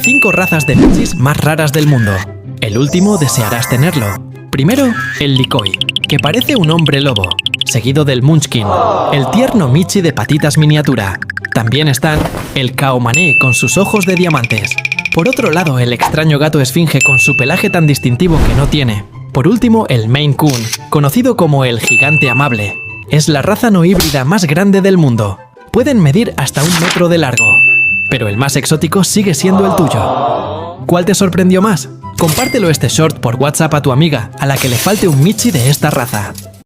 5 razas de michis más raras del mundo. El último desearás tenerlo. Primero, el Likoi, que parece un hombre lobo, seguido del Munchkin, el tierno michi de patitas miniatura. También están el Khao Mané con sus ojos de diamantes. Por otro lado, el extraño gato esfinge con su pelaje tan distintivo que no tiene. Por último, el Maine Coon, conocido como el gigante amable. Es la raza no híbrida más grande del mundo. Pueden medir hasta 1 metro de largo. Pero el más exótico sigue siendo el tuyo. ¿Cuál te sorprendió más? Compártelo este short por WhatsApp a tu amiga, a la que le falte un michi de esta raza.